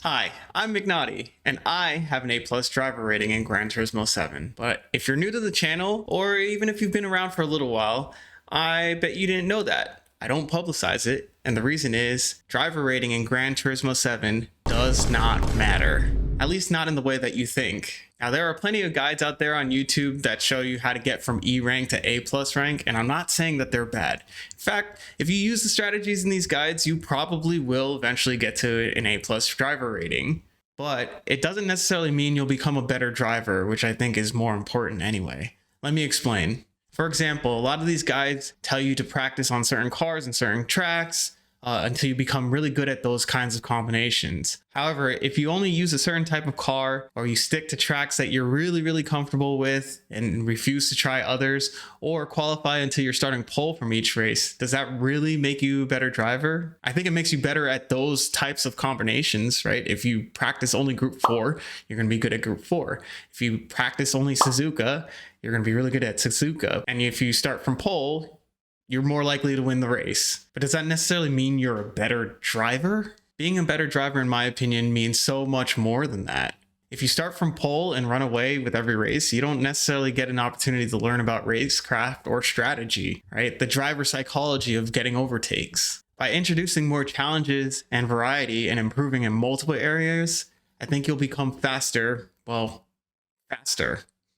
Hi, I'm McNaughty, and I have an A+ driver rating in Gran Turismo 7. But if you're new to the channel, or even if you've been around for a little while, I bet you didn't know that. I don't publicize it, and the reason is, driver rating in Gran Turismo 7 does not matter. At least not in the way that you think. Now, there are plenty of guides out there on YouTube that show you how to get from E rank to A+ rank, and I'm not saying that they're bad. In fact, if you use the strategies in these guides, you probably will eventually get to an A+ driver rating. But it doesn't necessarily mean you'll become a better driver, which I think is more important anyway. Let me explain. For example, a lot of these guides tell you to practice on certain cars and certain tracks, until you become really good at those kinds of combinations. However, if you only use a certain type of car, or you stick to tracks that you're really comfortable with and refuse to try others, or qualify until you're starting pole from each race, does that really make you a better driver? I think it makes you better at those types of combinations, right? If you practice only Group 4, you're going to be good at Group 4. If you practice only Suzuka, you're going to be really good at Suzuka. And if you start from pole, you're more likely to win the race. But does that necessarily mean you're a better driver? Being a better driver, in my opinion, means so much more than that. If you start from pole and run away with every race, you don't necessarily get an opportunity to learn about racecraft or strategy, right? The driver psychology of getting overtakes. By introducing more challenges and variety and improving in multiple areas, I think you'll become faster.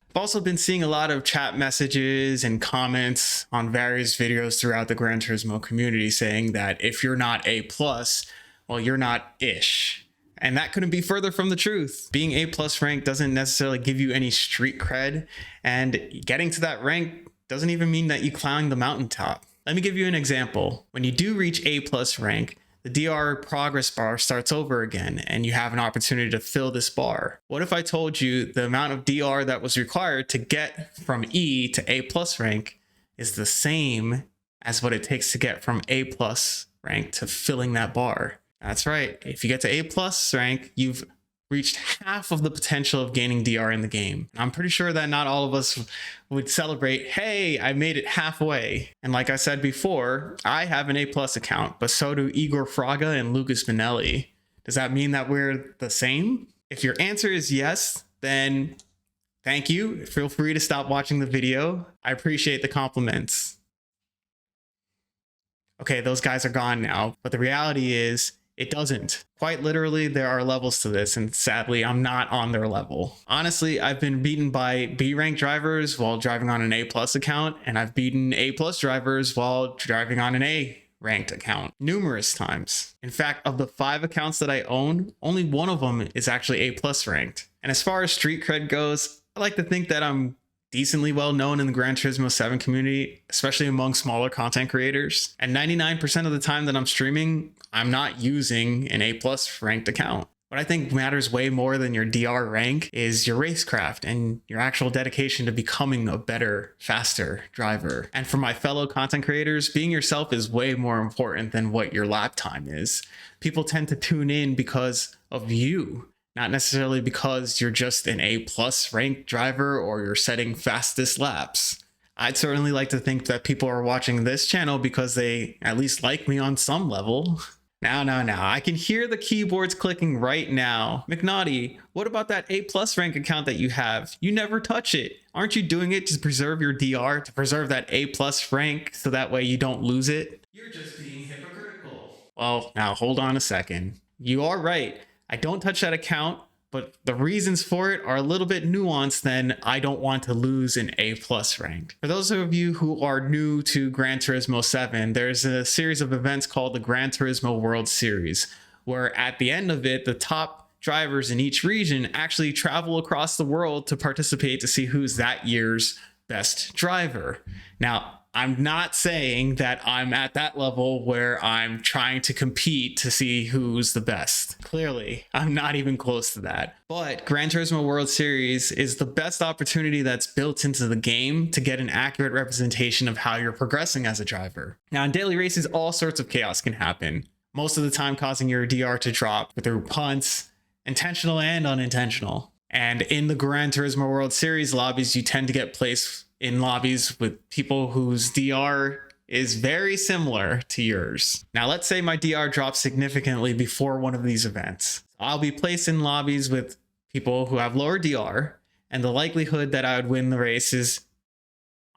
I've also been seeing a lot of chat messages and comments on various videos throughout the Gran Turismo community saying that if you're not A+, well, you're not ish. And that couldn't be further from the truth. Being A+ rank doesn't necessarily give you any street cred, and getting to that rank doesn't even mean that you climbed the mountaintop. Let me give you an example. When you do reach A+ rank, the DR progress bar starts over again, and you have an opportunity to fill this bar. What if I told you the amount of DR that was required to get from E to A+ rank is the same as what it takes to get from A+ rank to filling that bar? That's right. If you get to A+ rank, you've reached half of the potential of gaining DR in the game. I'm pretty sure that not all of us would celebrate, hey, I made it halfway. And like I said before, I have an A+ account, but so do Igor Fraga and Lucas Minelli. Does that mean that we're the same? If your answer is yes, then thank you. Feel free to stop watching the video. I appreciate the compliments. Okay, those guys are gone now, but the reality is, it doesn't. Quite literally, there are levels to this, and sadly, I'm not on their level. Honestly, I've been beaten by B rank drivers while driving on an A+ account, and I've beaten A+ drivers while driving on an A ranked account numerous times. In fact, of the 5 accounts that I own, only one of them is actually A+ ranked. And as far as street cred goes, I like to think that I'm decently well known in the Gran Turismo 7 community, especially among smaller content creators. And 99% of the time that I'm streaming, I'm not using an A+ ranked account. What I think matters way more than your DR rank is your racecraft and your actual dedication to becoming a better, faster driver. And for my fellow content creators, being yourself is way more important than what your lap time is. People tend to tune in because of you, not necessarily because you're just an A+ ranked driver or you're setting fastest laps. I'd certainly like to think that people are watching this channel because they at least like me on some level. Now, I can hear the keyboards clicking right now. McNaughty, what about that A+ rank account that you have? You never touch it. Aren't you doing it to preserve your DR, to preserve that A+ rank so that way you don't lose it? You're just being hypocritical. Well, now hold on a second. You are right. I don't touch that account, but the reasons for it are a little bit nuanced than I don't want to lose an A+ rank. For those of you who are new to Gran Turismo 7, there's a series of events called the Gran Turismo World Series, where at the end of it, the top drivers in each region actually travel across the world to participate to see who's that year's best driver. Now, I'm not saying that I'm at that level where I'm trying to compete to see who's the best. Clearly, I'm not even close to that. But Gran Turismo World Series is the best opportunity that's built into the game to get an accurate representation of how you're progressing as a driver. Now, in daily races, all sorts of chaos can happen, most of the time causing your DR to drop through punts, intentional and unintentional. And in the Gran Turismo World Series lobbies, you tend to get placed in lobbies with people whose DR is very similar to yours. Now, let's say my DR drops significantly before one of these events. I'll be placed in lobbies with people who have lower DR, and the likelihood that I would win the race is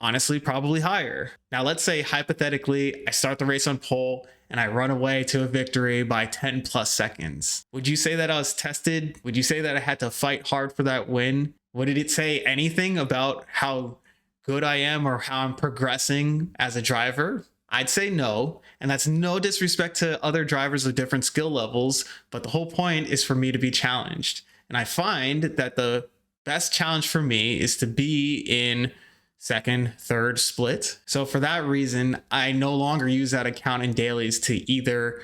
honestly probably higher. Now, let's say hypothetically, I start the race on pole and I run away to a victory by 10 plus seconds. Would you say that I was tested? Would you say that I had to fight hard for that win? Would it say anything about how good I am or how I'm progressing as a driver? I'd say no, and that's no disrespect to other drivers with different skill levels, but the whole point is for me to be challenged. And I find that the best challenge for me is to be in second, third split. So for that reason, I no longer use that account in dailies to either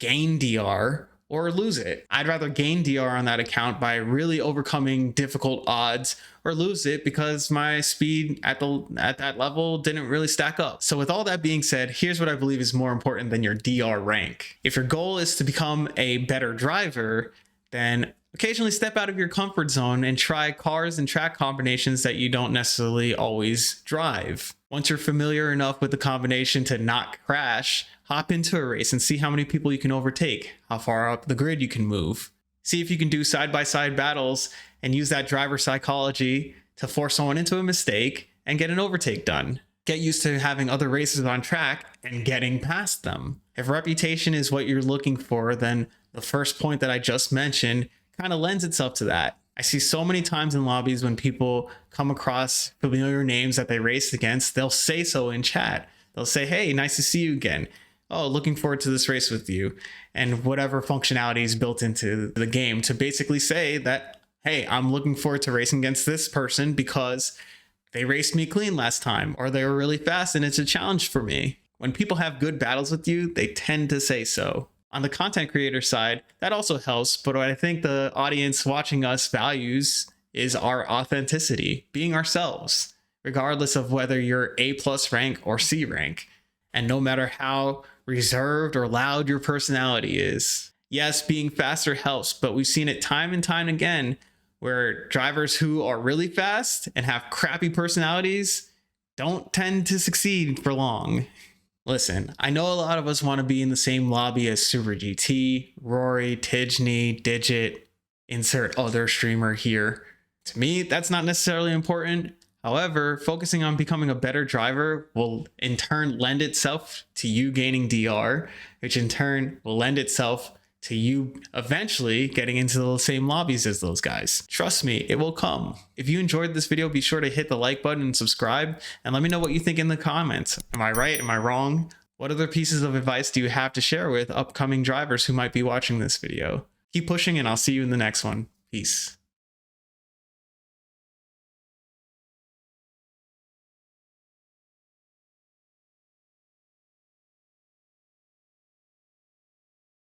gain DR or lose it. I'd rather gain DR on that account by really overcoming difficult odds, or lose it because my speed at that level didn't really stack up. So with all that being said, here's what I believe is more important than your DR rank. If your goal is to become a better driver, then occasionally step out of your comfort zone and try cars and track combinations that you don't necessarily always drive. Once you're familiar enough with the combination to not crash, hop into a race and see how many people you can overtake, how far up the grid you can move. See if you can do side-by-side battles and use that driver psychology to force someone into a mistake and get an overtake done. Get used to having other races on track and getting past them. If reputation is what you're looking for, then the first point that I just mentioned kind of lends itself to that. I see so many times in lobbies when people come across familiar names that they raced against, they'll say so in chat. They'll say, hey, nice to see you again. Oh, looking forward to this race with you. And whatever functionality is built into the game to basically say that, hey, I'm looking forward to racing against this person because they raced me clean last time, or they were really fast and it's a challenge for me. When people have good battles with you, they tend to say so. On the content creator side, that also helps, but what I think the audience watching us values is our authenticity, being ourselves, regardless of whether you're A+ rank or C rank, and no matter how reserved or loud your personality is. Yes, being faster helps, but we've seen it time and time again where drivers who are really fast and have crappy personalities don't tend to succeed for long. Listen, I know a lot of us want to be in the same lobby as Super GT, Rory, Tijni, Digit, insert other streamer here. To me, that's not necessarily important. However, focusing on becoming a better driver will in turn lend itself to you gaining DR, which in turn will lend itself to you eventually getting into the same lobbies as those guys. Trust me, it will come. If you enjoyed this video, be sure to hit the like button and subscribe, and let me know what you think in the comments. Am I right? Am I wrong? What other pieces of advice do you have to share with upcoming drivers who might be watching this video? Keep pushing, and I'll see you in the next one. Peace.